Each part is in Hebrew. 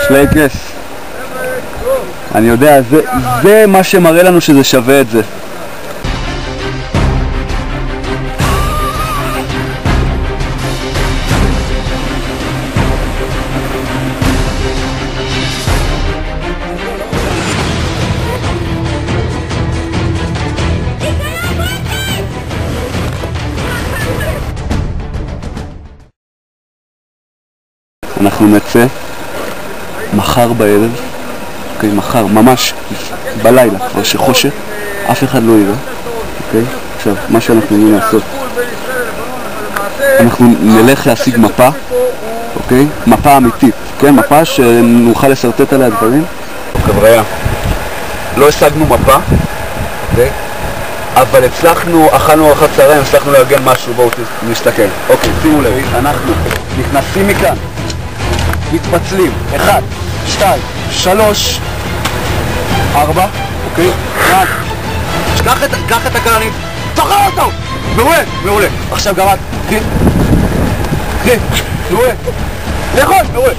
שלייקס. אני יודע, זה מה שמראה לנו שזה שווה את זה. אנחנו נצא מחר בערב, אוקיי, מחר, ממש בלילה, כבר שחושך, אף אחד לא יראה, אוקיי? עכשיו, מה שאנחנו נראים לעשות, אנחנו נלך להשיג מפה, אוקיי? מפה אמיתית, כן? מפה שנוכל לסרטט עליה דברים. חבריה, לא השגנו מפה, אוקיי? אבל הצלחנו, אכלנו ארוחת צהריים, הצלחנו לארגן משהו, בואו נסתכל. אוקיי, שימו לב, אנחנו נכנסים מכאן. מתפצלים, 1, 2, 3, 4, אוקיי? רק, קח את הקרנית, תאכל אותו! מעולה, מעולה. עכשיו גם רק, קחי, מעולה. לאכול, מעולה.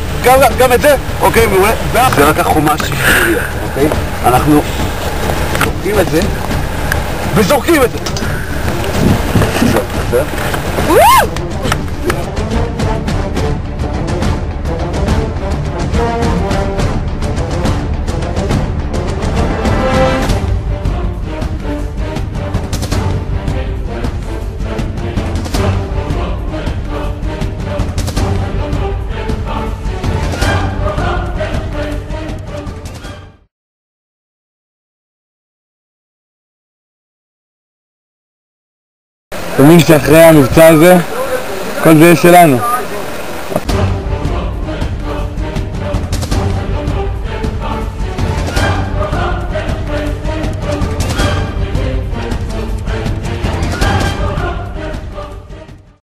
גם את זה, אוקיי, מעולה. זה רק החומש שפוריה, אוקיי? אנחנו זורקים את זה, וזורקים את זה. בסדר? אתה מבין שאחרי המבצע הזה, כל זה יהיה שלנו.